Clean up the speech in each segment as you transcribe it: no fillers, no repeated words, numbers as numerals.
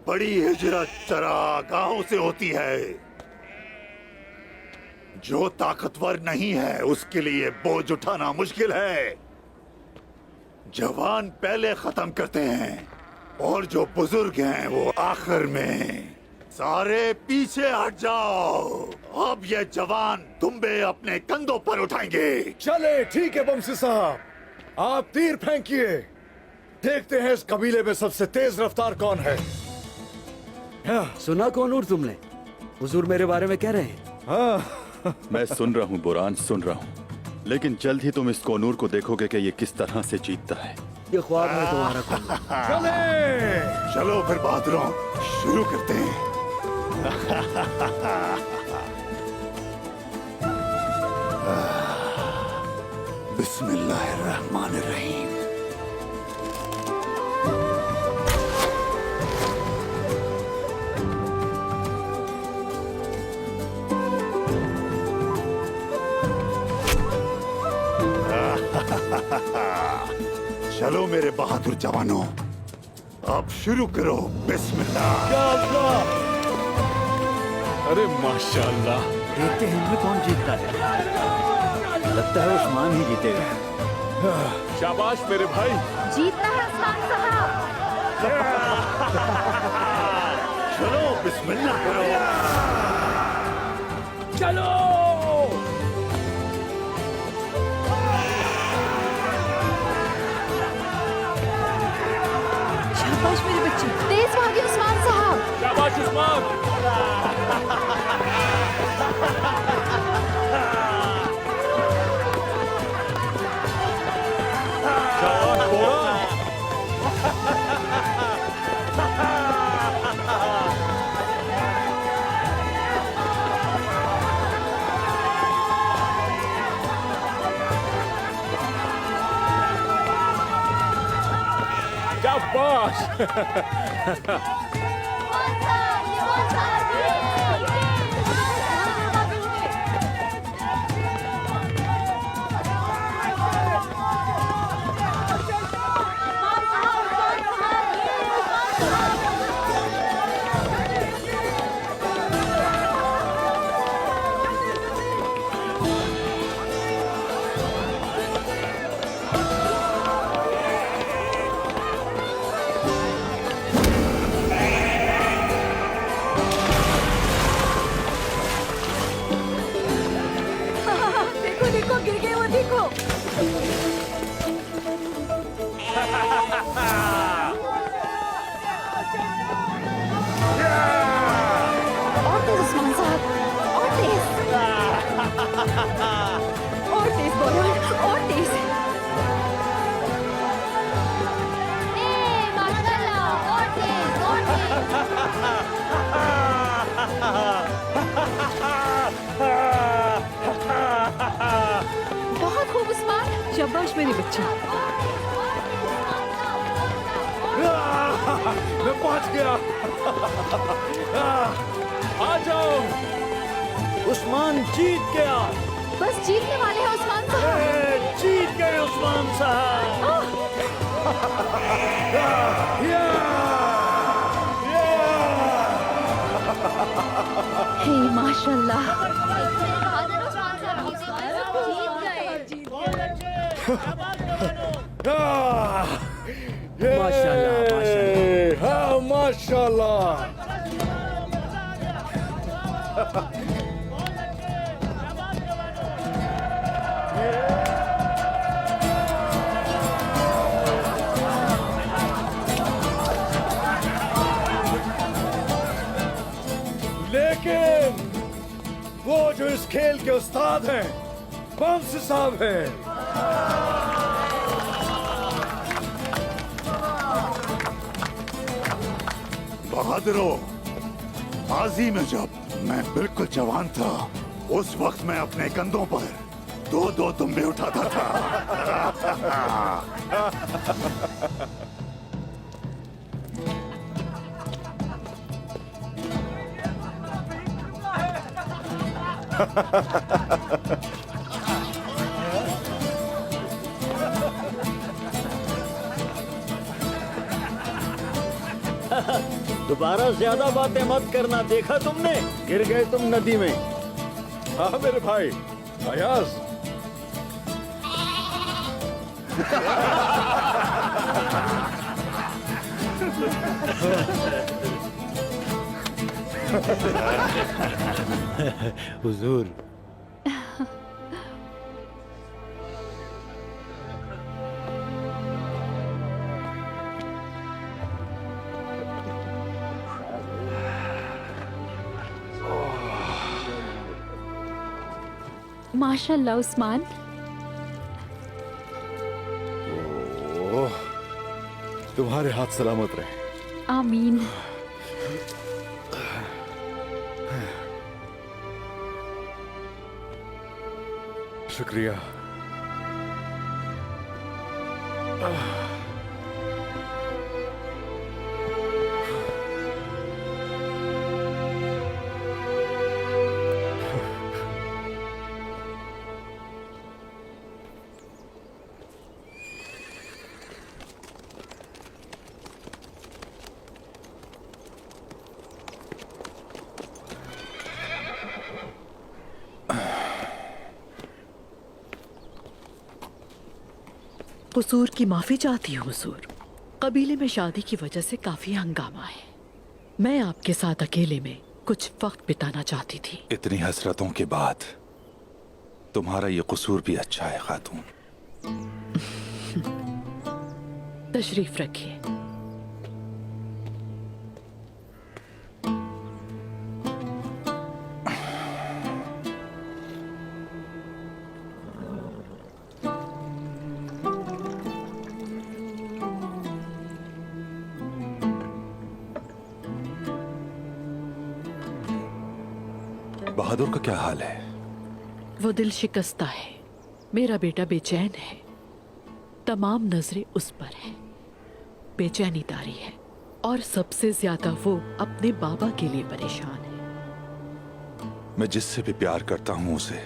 बड़ी हिजरत चरागाहों से होती है। जो ताकतवर नहीं है उसके लिए बोझ उठाना मुश्किल है। जवान पहले खत्म करते हैं और जो बुजुर्ग हैं वो आखिर में। सारे पीछे हट जाओ, अब ये जवान तुम्बे अपने कंधों पर उठाएंगे। चले ठीक है बमसी साहब, आप तीर फेंकिए। देखते हैं इस कबीले में सबसे तेज रफ्तार कौन है। सुना कौनूर तुमने? हुजूर मेरे बारे में कह रहे हैं। हाँ मैं सुन रहा हूँ बुरान, सुन रहा हूँ, लेकिन जल्द ही तुम इस कोनूर को देखोगे कि ये किस तरह से जीतता है। ये ख्वाब में तुम्हारा कौनूर। चले। चलो फिर बहादुरों, शुरू करते हैं। बिस्मिल्लाहिर्रहमानिर्रहीम। चलो मेरे बहादुर जवानों, अब शुरू करो। बिस्मिल्लाह। अरे माशाल्लाह। देखते हैं इनमें कौन जीतता है। लगता है उस्मान ही जीतेगा। शाबाश मेरे भाई। जीतना है उस्मान साहब। चलो बिस्मिल्लाह करो। चलो। शाबाश मेरे बच्चे, तेज भागे उस्मान साहब। शाबाश उस्मान। शाबाश बोरा। शाबाश। देखो देखो, गिर गए वो, देखो। और तेज उस्मान साहब, और तेज। और तेज बोलो, और तेज। माशाल्लाह, और तेज, और बहुत खूब उस्मान। शाबाश मेरे बच्चे। मैं पहुंच गया। आ जाओ। उस्मान जीत गया। बस जीतने वाले हैं उस्मान साहब। जीत गए उस्मान साहब। हे माशाल्लाह। माशाल्लाह, माशाल्लाह। हाँ माशाल्लाह। लेकिन वो जो इस खेल के उस्ताद हैं, बमसी साहब हैं। बहादुरों, माजी में जब मैं बिल्कुल जवान था, उस वक्त मैं अपने कंधों पर दो दो दुम्बे उठाता था। दोबारा ज्यादा बातें मत करना, देखा तुमने? गिर गए तुम नदी में। हाँ मेरे भाई अयाज। हुजूर, माशाल्लाह उस्मान। ओह, तुम्हारे हाथ सलामत रहे। आमीन। शुक्रिया। कसूर की माफी चाहती हूँ हुजूर। कबीले में शादी की वजह से काफी हंगामा है। मैं आपके साथ अकेले में कुछ वक्त बिताना चाहती थी। इतनी हसरतों के बाद तुम्हारा ये कसूर भी अच्छा है खातून। तशरीफ रखिए। बहादुर का क्या हाल है? वो दिल शिकस्ता है। मेरा बेटा बेचैन है। तमाम नजरें उस पर हैं। बेचैनी तारी है और सबसे ज्यादा वो अपने बाबा के लिए परेशान है। मैं जिससे भी प्यार करता हूं उसे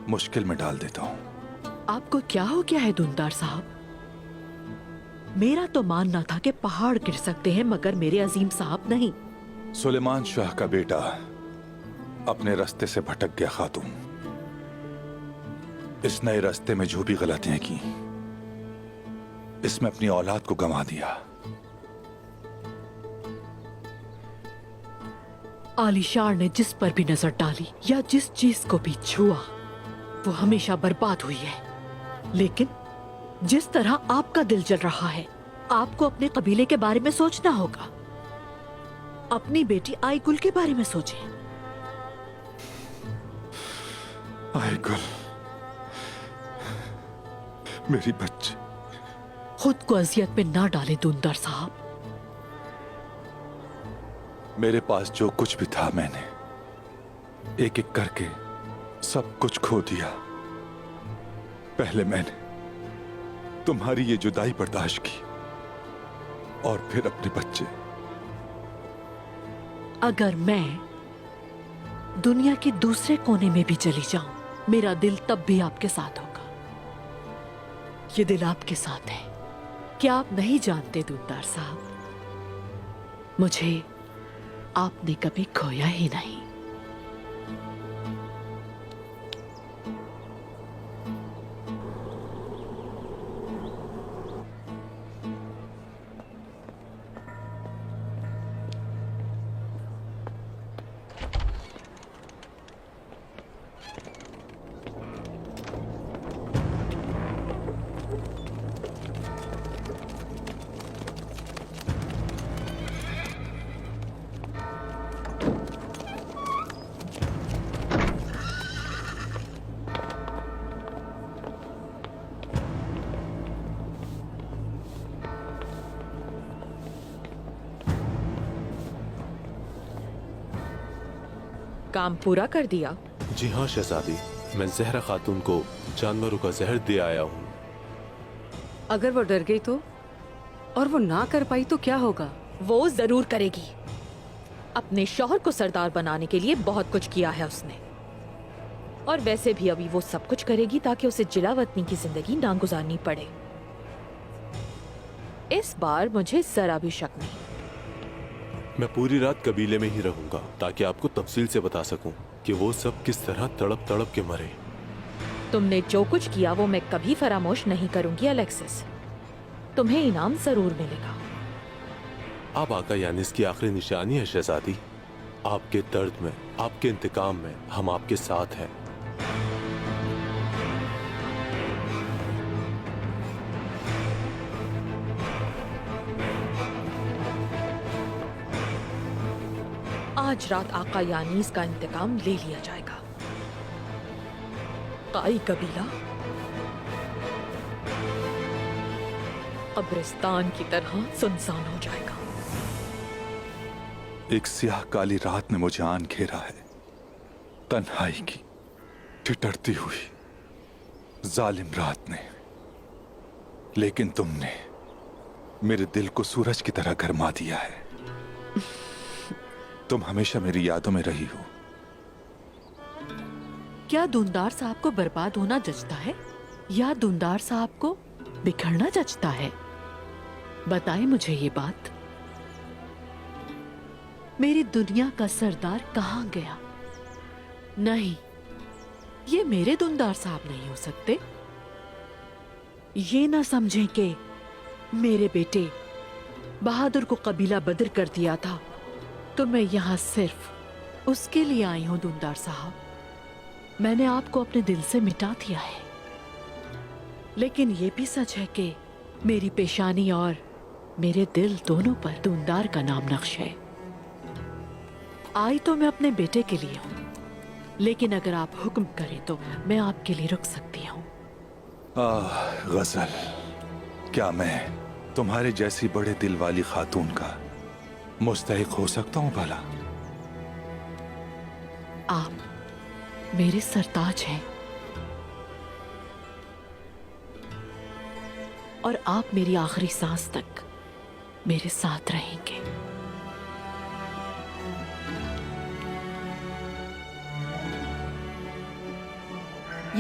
मुश्किल में डाल देता हूं। आपको क्या हो गया है दुंदार साहब? मेरा तो मानना था कि पहाड़ गिर सकते हैं मगर मेरे अजीम साहब नहीं। सुलेमान शाह का बेटा अपने रास्ते से भटक गया खातून। इस नए रास्ते में जो भी गलतियां की, इसमें अपनी औलाद को गंवा दिया। आलिशार ने जिस पर भी नजर डाली या जिस चीज को भी छुआ वो हमेशा बर्बाद हुई है। लेकिन जिस तरह आपका दिल जल रहा है, आपको अपने कबीले के बारे में सोचना होगा। अपनी बेटी आईगुल के बारे में सोचें। आईगुल, मेरी बच्ची। खुद को अजियत में ना डाले दुंदर साहब। मेरे पास जो कुछ भी था मैंने एक एक करके सब कुछ खो दिया। पहले मैंने तुम्हारी ये जुदाई बर्दाश्त की और फिर अपने बच्चे। अगर मैं दुनिया के दूसरे कोने में भी चली जाऊं, मेरा दिल तब भी आपके साथ होगा। ये दिल आपके साथ है। क्या आप नहीं जानते दुंदार साहब, मुझे आपने कभी खोया ही नहीं। काम पूरा कर दिया? जी हाँ शहजादी, मैं जहरा खातून को जानवरों का जहर दे आया हूँ। अगर वो डर गई तो, और वो ना कर पाई तो क्या होगा? वो जरूर करेगी। अपने शौहर को सरदार बनाने के लिए बहुत कुछ किया है उसने, और वैसे भी अभी वो सब कुछ करेगी ताकि उसे जिलावतनी की जिंदगी ना गुजारनी पड़े। इस बार मुझे जरा भी शक नहीं। मैं पूरी रात कबीले में ही रहूंगा ताकि आपको तफसील से बता सकूं कि वो सब किस तरह तड़प तड़प के मरे। तुमने जो कुछ किया वो मैं कभी फरामोश नहीं करूंगी अलेक्सिस। तुम्हें इनाम जरूर मिलेगा। आप आका यानिस की आखिरी निशानी है शहजादी। आपके दर्द में, आपके इंतकाम में हम आपके साथ हैं। आज रात आका यानीस का इंतकाम ले लिया जाएगा। काई कबीला कब्रिस्तान की तरह सुनसान हो जाएगा। एक स्याह काली रात ने मुझे आन घेरा है, तन्हाई की ठिठुरती हुई जालिम रात ने। लेकिन तुमने मेरे दिल को सूरज की तरह गरमा दिया है। तुम हमेशा मेरी यादों में रही हो। क्या धुंधार साहब को बर्बाद होना जचता है या धुंधार साहब को बिखरना जचता है? बताएं मुझे ये बात। मेरी दुनिया का सरदार कहाँ गया? नहीं, ये मेरे धुंधार साहब नहीं हो सकते। ये ना समझें कि मेरे बेटे बहादुर को कबीला बदर कर दिया था तो मैं यहां सिर्फ उसके लिए आई हूं। धुंधार साहब, मैंने आपको अपने दिल से मिटा दिया है, लेकिन यह भी सच है कि मेरी पेशानी और मेरे दिल दोनों पर धुंधार का नाम नक्श है। आई तो मैं अपने बेटे के लिए हूं, लेकिन अगर आप हुक्म करें तो मैं आपके लिए रुक सकती हूं। गजल, क्या मैं तुम्हारे जैसी बड़े दिल वाली खातून का मुस्तहिक हो सकता हूं भला? आप मेरे सरताज हैं और आप मेरी आखिरी सांस तक मेरे साथ रहेंगे।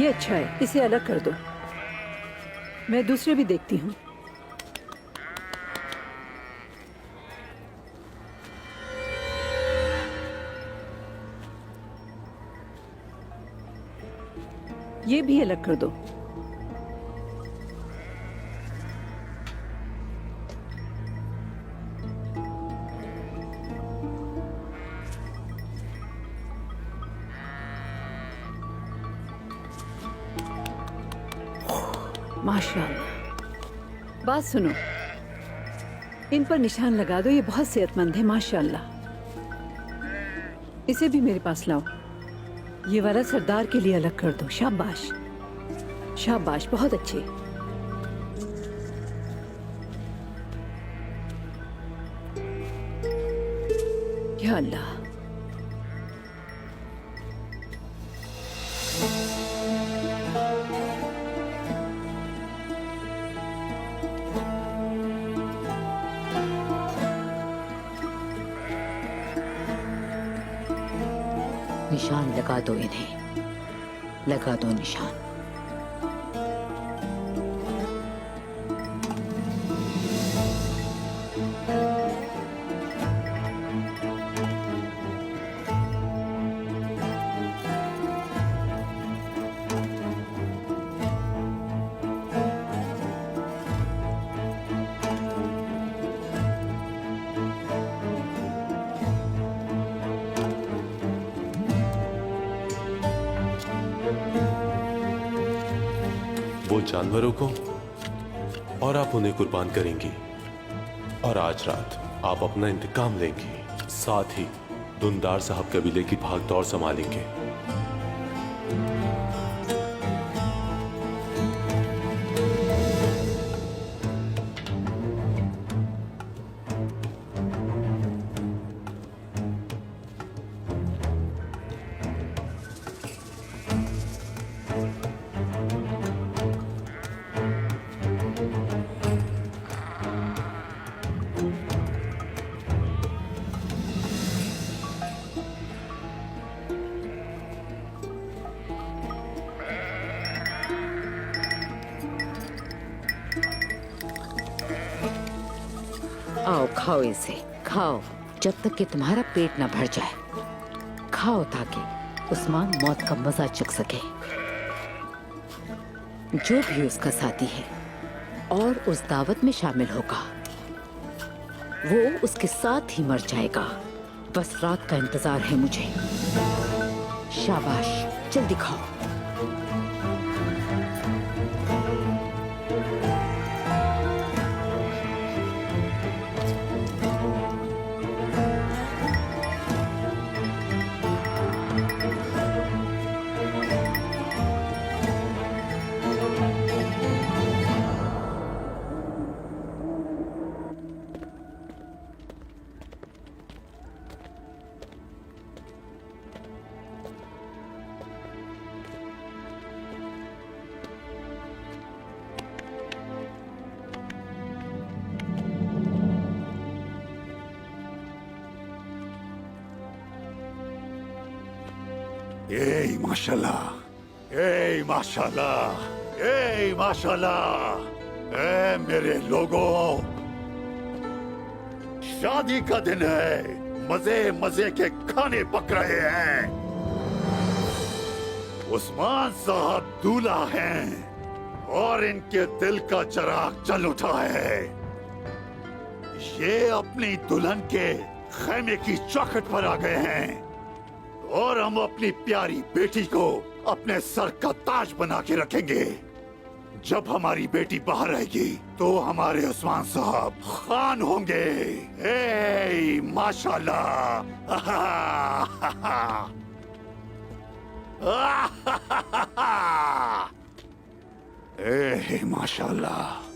ये अच्छा है, इसे अलग कर दो। मैं दूसरे भी देखती हूँ। ये भी अलग कर दो। माशाअल्लाह। बात सुनो, इन पर निशान लगा दो। ये बहुत सेहतमंद है माशाअल्लाह। इसे भी मेरे पास लाओ। ये वाला सरदार के लिए अलग कर दो। शाबाश शाबाश, बहुत अच्छे। या अल्लाह, निशान लगा दो इन्हें, लगा दो निशान। वो जानवरों को और आप उन्हें कुर्बान करेंगी, और आज रात आप अपना इंतकाम लेंगी। साथ ही धुंधार साहब कबीले की भाग दौड़ संभालेंगे। आओ खाओ, इसे खाओ। जब तक कि तुम्हारा पेट न भर जाए खाओ ताकि उस्मान मौत का मजा चख सके। जो भी उसका साथी है और उस दावत में शामिल होगा वो उसके साथ ही मर जाएगा। बस रात का इंतजार है मुझे। शाबाश, जल्दी खाओ। ए माशाल्लाह, ए माशाल्लाह, ए माशाल्लाह। ए मेरे लोगों, शादी का दिन है, मजे मजे के खाने पक रहे हैं। उस्मान साहब दूल्हा हैं और इनके दिल का चिराग जल उठा है। ये अपनी दुल्हन के खैमे की चौखट पर आ गए हैं और हम अपनी प्यारी बेटी को अपने सर का ताज बना के रखेंगे। जब हमारी बेटी बाहर आएगी तो हमारे उस्मान साहब खान होंगे। ए माशाल्लाह। ए माशाल्लाह।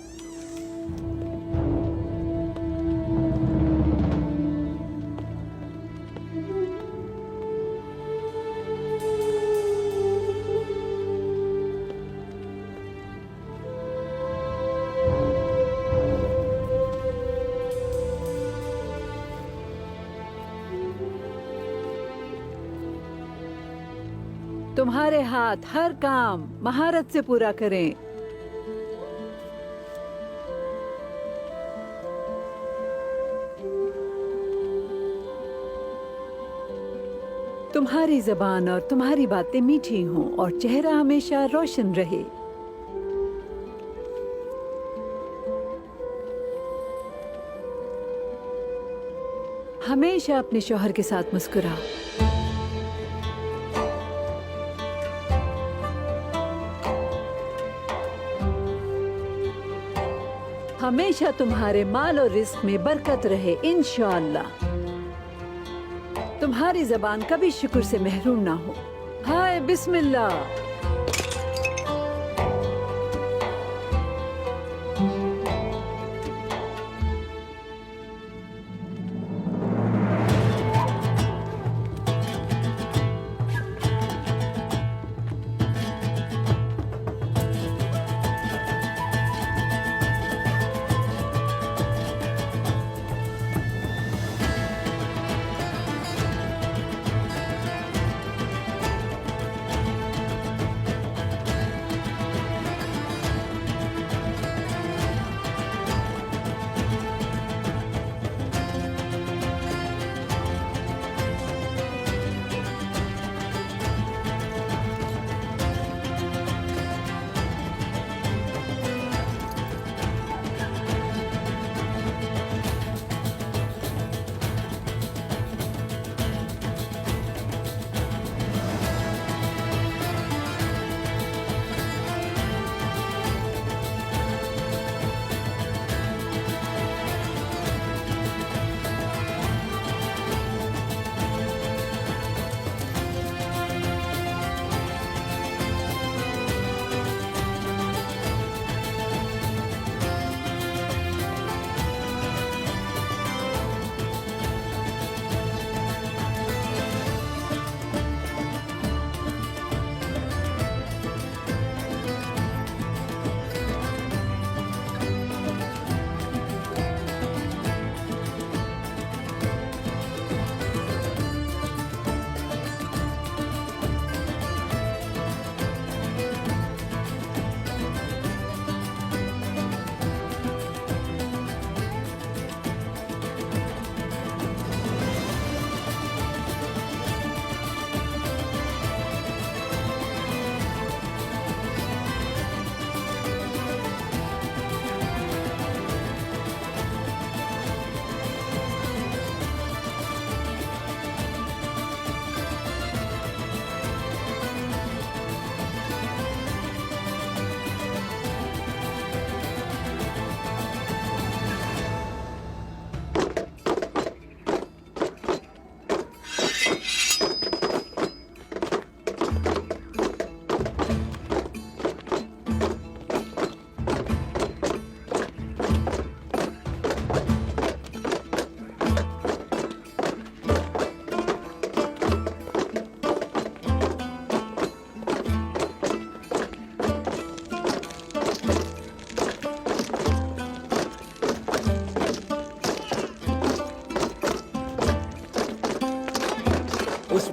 तुम्हारे हाथ हर काम महारत से पूरा करें। तुम्हारी जबान और तुम्हारी बातें मीठी हों और चेहरा हमेशा रोशन रहे। हमेशा अपने शौहर के साथ मुस्कुराओ। हमेशा तुम्हारे माल और रिस्क में बरकत रहे इंशाअल्लाह। तुम्हारी जबान कभी शुक्र से महरूम ना हो। हाय बिस्मिल्लाह।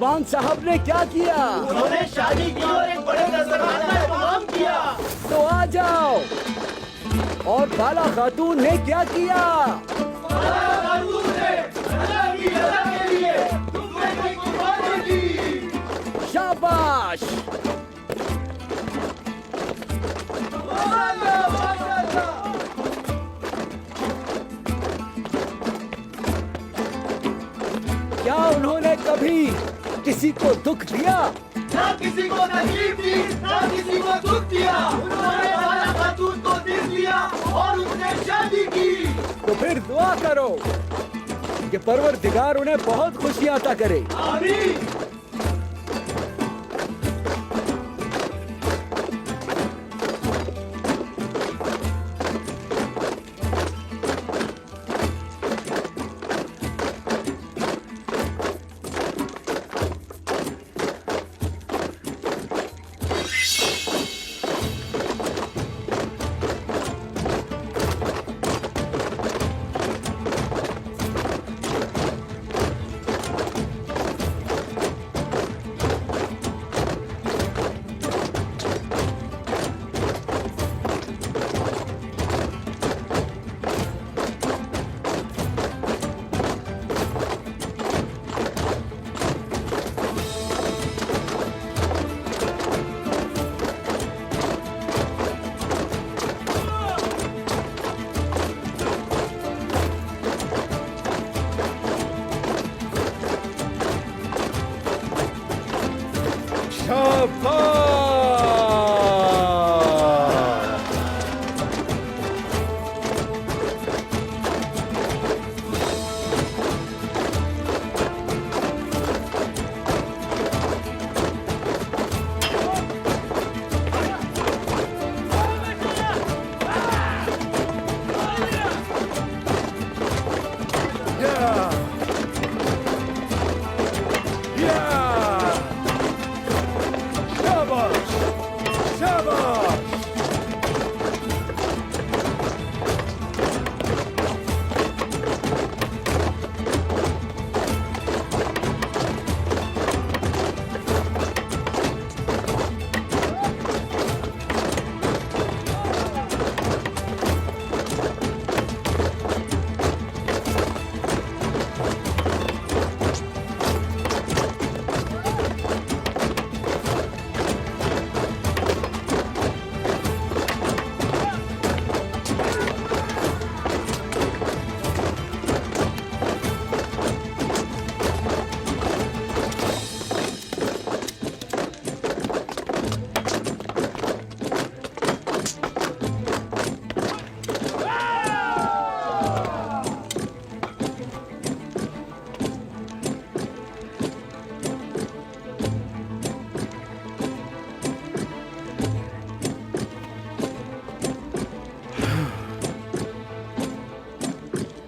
मेजबान साहब ने क्या किया? उन्होंने शादी की और एक बड़े दस्तरखान का इंतजाम किया। तो आ जाओ। और बाला खातून ने क्या किया? शाबाश। क्या उन्होंने कभी किसी को दुख दिया? ना किसी को तकलीफ दी, ना किसी को दुख दिया। उन्होंने बाला खातून को दिल दिया और उसने शादी की। तो फिर दुआ करो कि परवरदिगार उन्हें बहुत खुशियां अता करे। आमीन।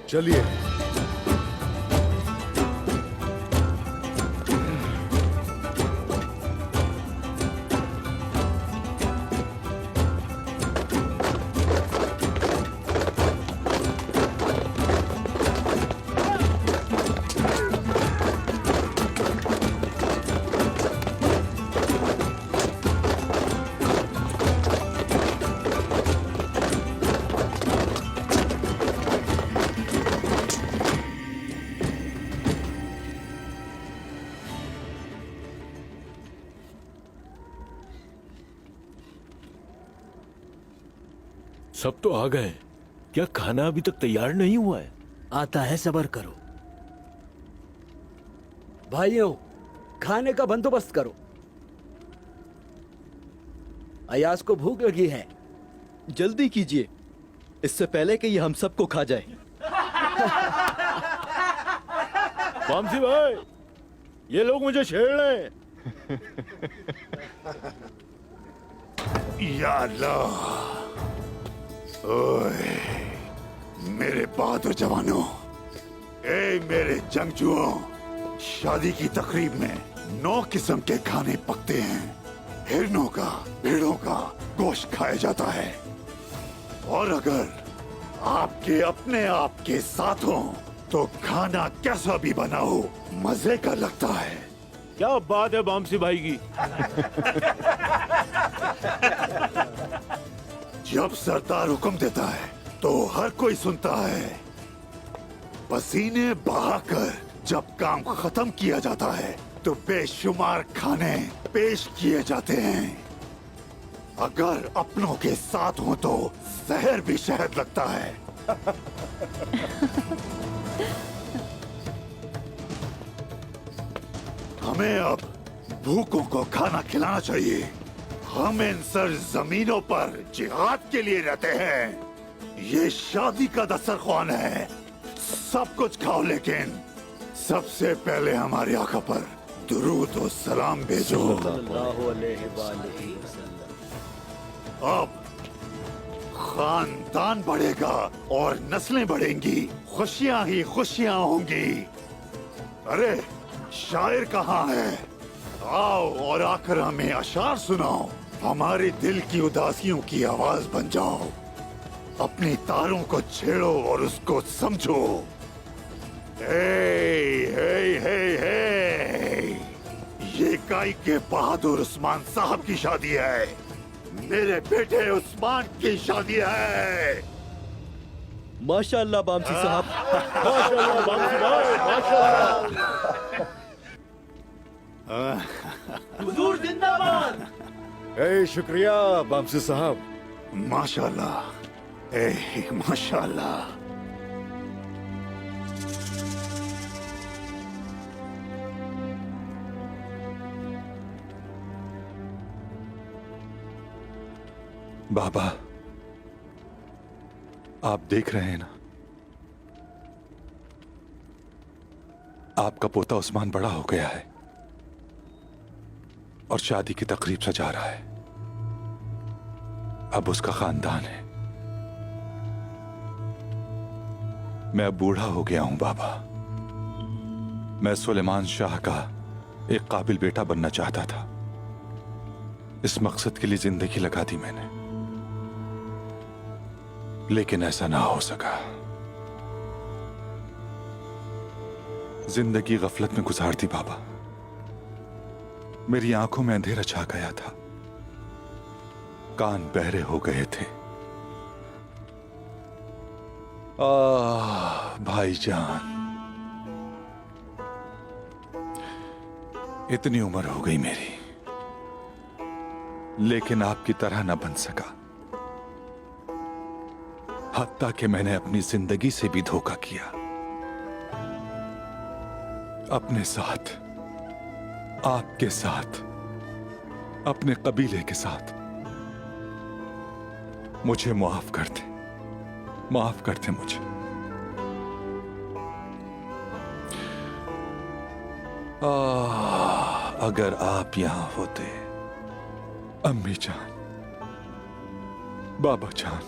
चलिए। सब तो आ गए, क्या खाना अभी तक तैयार नहीं हुआ है? आता है, सब्र करो। भाइयों, खाने का बंदोबस्त करो। अयाज को भूख लगी है। जल्दी कीजिए, इससे पहले कि ये हम सबको खा जाए। वामसी भाई, ये लोग मुझे छेड़ रहे हैं। या अल्लाह, ओए मेरे बहादुर जवानों, ए मेरे जंगजुओं, शादी की तकरीब में 9 किस्म के खाने पकते हैं। हिरणों का, भेड़ों का गोश्त खाया जाता है, और अगर आपके अपने आप के साथ हो तो खाना कैसा भी बना हो मजे का लगता है। क्या बात है बामसी भाई की। जब सरदार हुक्म देता है तो हर कोई सुनता है। पसीने बहाकर जब काम खत्म किया जाता है तो बेशुमार खाने पेश किए जाते हैं। अगर अपनों के साथ हो तो जहर भी शहद लगता है। हमें अब भूखों को खाना खिलाना चाहिए। हम इन सर जमीनों पर जिहाद के लिए रहते हैं। ये शादी का दस्तरख्वान है। सब कुछ खाओ, लेकिन सबसे पहले हमारी आका पर दुरूद और सलाम भेजो। अब खानदान बढ़ेगा और नस्लें बढ़ेंगी, खुशियां ही खुशियां होंगी। अरे शायर कहाँ है? आओ और आकर हमें अशार सुनाओ। हमारे दिल की उदासियों की आवाज बन जाओ। अपने तारों को छेड़ो और उसको समझो। हे हे हे हे, ये काई के बहादुर उस्मान साहब की शादी है। मेरे बेटे उस्मान की शादी है। माशाल्लाह बामसी साहब, माशाल्लाह बामसी भाई, माशाल्लाह। हुजूर जिंदाबाद। ए शुक्रिया बामसी साहब। माशाल्लाह, ए माशाल्लाह। बाबा, आप देख रहे हैं ना, आपका पोता उस्मान बड़ा हो गया है और शादी की तकरीब सजा रहा है। अब उसका खानदान है। मैं अब बूढ़ा हो गया हूं बाबा। मैं सुलेमान शाह का एक काबिल बेटा बनना चाहता था। इस मकसद के लिए जिंदगी लगा दी मैंने, लेकिन ऐसा ना हो सका। जिंदगी गफलत में गुजार दी बाबा। मेरी आंखों में अंधेरा छा गया था, कान बहरे हो गए थे। भाईजान, इतनी उम्र हो गई मेरी, लेकिन आपकी तरह न बन सका। हत्ता कि मैंने अपनी जिंदगी से भी धोखा किया। अपने साथ, आपके साथ, अपने कबीले के साथ। मुझे माफ कर दे, माफ कर दे मुझे। अगर आप यहां होते, अम्मी जान, बाबा जान,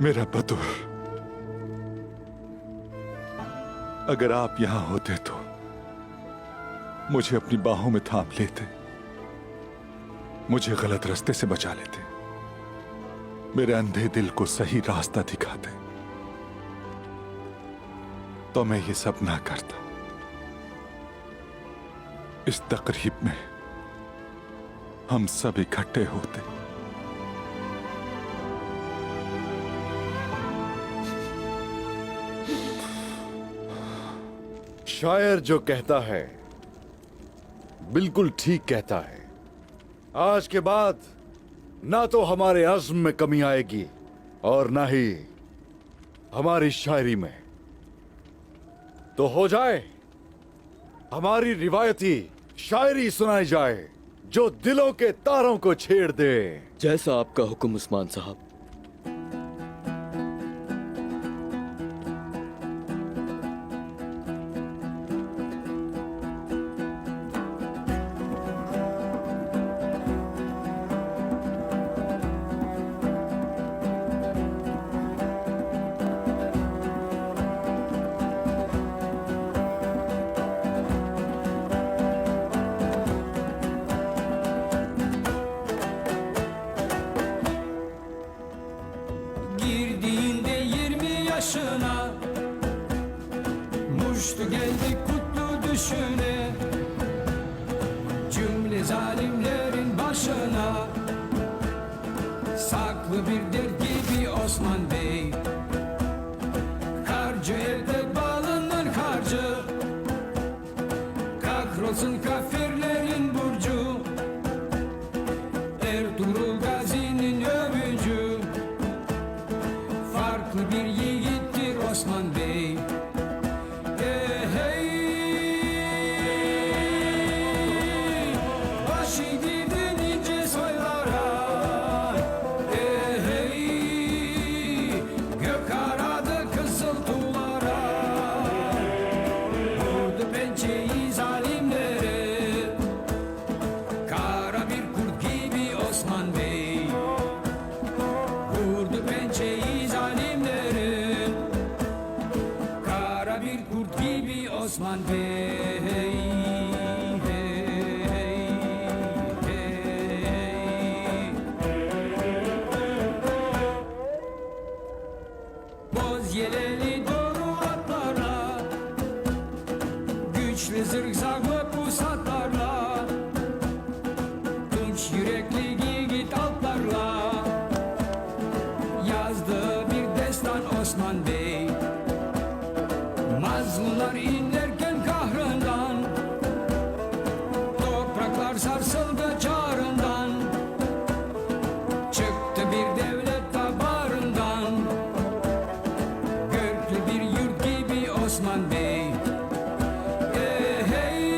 मेरा बतूर, अगर आप यहां होते तो मुझे अपनी बाहों में थाम लेते, मुझे गलत रास्ते से बचा लेते, मेरे अंधे दिल को सही रास्ता दिखाते, तो मैं ये सब ना करता। इस तकरीब में हम सब इकट्ठे होते। शायर जो कहता है बिल्कुल ठीक कहता है। आज के बाद ना तो हमारे अज़्म में कमी आएगी और ना ही हमारी शायरी में। तो हो जाए, हमारी रिवायती शायरी सुनाई जाए जो दिलों के तारों को छेड़ दे। जैसा आपका हुक्म उस्मान साहब। zalimlerin başına. Saklı bir der gibi Osman Bey. Karcı elde bağlanır harcı. Kahrolsun kafirlerin burcu. Ertuğrul Gazi'nin övücü. Farklı bir yiğittir Osman Bey. Hey, başı girdin ince soylara. Hey, gök aradı kızıl tuğlara. Vurdu pençeyi zalimlere. Kara bir kurt gibi Osman Bey. Vurdu pençeyi zalimlere. Kara bir kurt gibi Osman Bey. Boz yeleli doğru atlara. Güçlü zırh zahmı pusatlarla. Tunç yürekli yiğit altlarla. Yazdığı bir destan Osman Bey. Mazlumlar inlerken kahrından. Topraklar sarsıldı çağrından. Çıktı bir devlet tabarından. Göklü bir yurt gibi Osman Bey. Hey,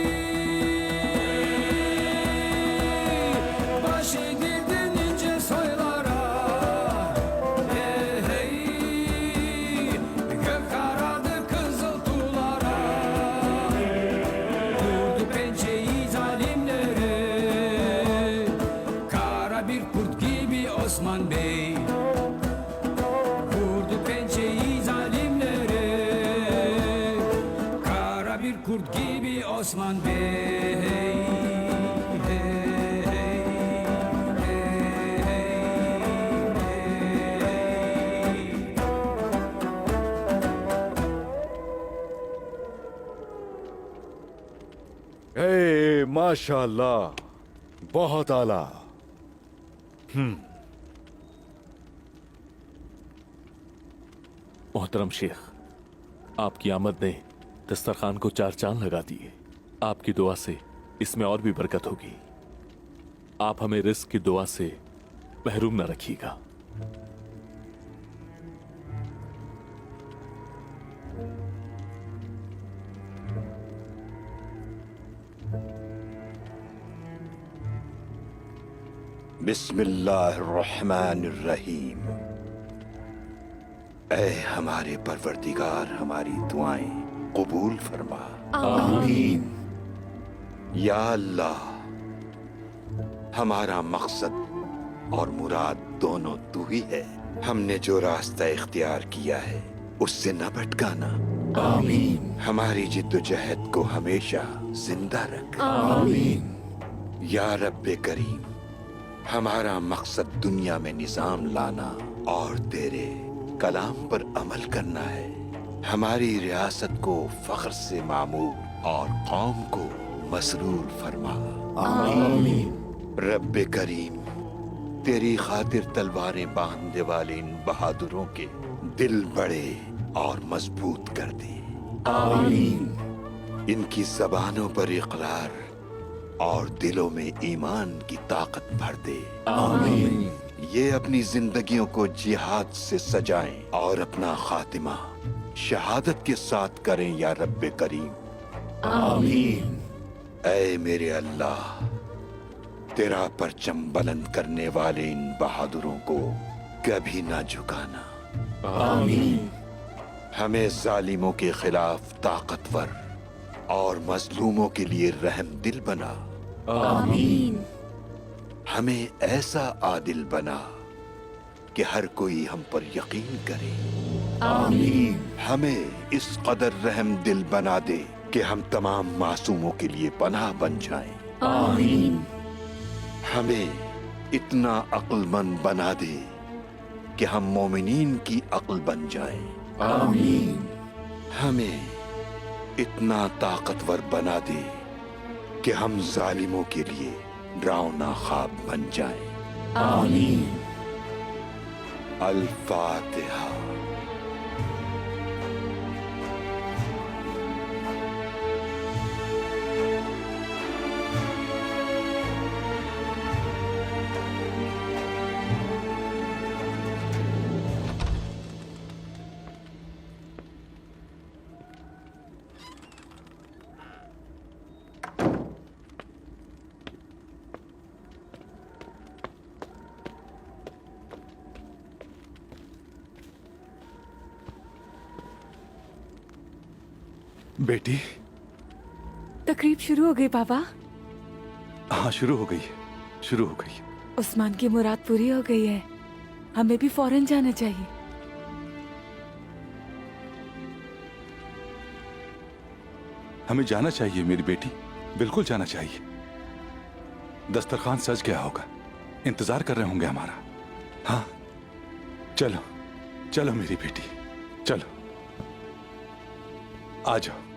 baş eğdirdin ince soylara. Hey, gök aradı kızıl tuğlara. Vurdu pençeyi zalimlere. Kara bir kurt gibi Osman Bey. Vurdu pençeyi zalimlere. Kara bir kurt gibi Osman Bey. हे माशाल्लाह, बहुत आला। मोहतरम शेख, आपकी आमद ने दस्तरखान को चार चांद लगा दिए। आपकी दुआ से इसमें और भी बरकत होगी। आप हमें रिस्क की दुआ से महरूम न रखिएगा। बिस्मिल्लाहिर्रहमानिर्रहीम। ऐ हमारे परवरदिगार, हमारी दुआएं कबूल फरमा। आमीन। या अल्लाह, हमारा मकसद और मुराद दोनों तू ही है। हमने जो रास्ता इख्तियार किया है उससे न भटकाना। आमीन। हमारी जिद्दोजहद को हमेशा जिंदा रख। आमीन। या रब्बे करीम, हमारा मकसद दुनिया में निजाम लाना और तेरे कलाम पर अमल करना है। हमारी रियासत को फख्र से मामूर और कौम को मसरूर फरमा। आमीन। रब्बे करीम, तेरी खातिर तलवारें बांधने वाले इन बहादुरों के दिल बड़े और मजबूत कर दे। आमीन। इनकी जबानों पर इकरार और दिलों में ईमान की ताकत भर दे। आमीन। ये अपनी जिंदगियों को जिहाद से सजाएं और अपना खातिमा शहादत के साथ करें या रब्बे करीम। आमीन। ऐ मेरे अल्लाह, तेरा परचम बुलंद करने वाले इन बहादुरों को कभी ना झुकाना। आमीन। हमें जालिमों के खिलाफ ताकतवर और मजलूमों के लिए रहम दिल बना। आमीन। हमें ऐसा आदिल बना कि हर कोई हम पर यकीन करे। आमीन। हमें इस कदर रहम दिल बना दे कि हम तमाम मासूमों के लिए पनाह बन जाएं। आमीन। हमें इतना अक्लमंद बना दे कि हम मोमिनीन की अक्ल बन जाएं। आमीन। हमें इतना ताकतवर बना दे कि हम जालिमों के लिए डरावना ख्वाब बन जाए। आमीन। अल फातिहा। बेटी। तकरीब शुरू हो गई बाबा। हाँ, शुरू हो गई, शुरू हो गई। उस्मान की मुराद पूरी हो गई है, हमें भी फौरन जाना चाहिए। हमें जाना चाहिए मेरी बेटी, बिल्कुल जाना चाहिए। दस्तरखान सज गया होगा, इंतजार कर रहे होंगे हमारा। हाँ, चलो चलो मेरी बेटी, चलो आ जाओ।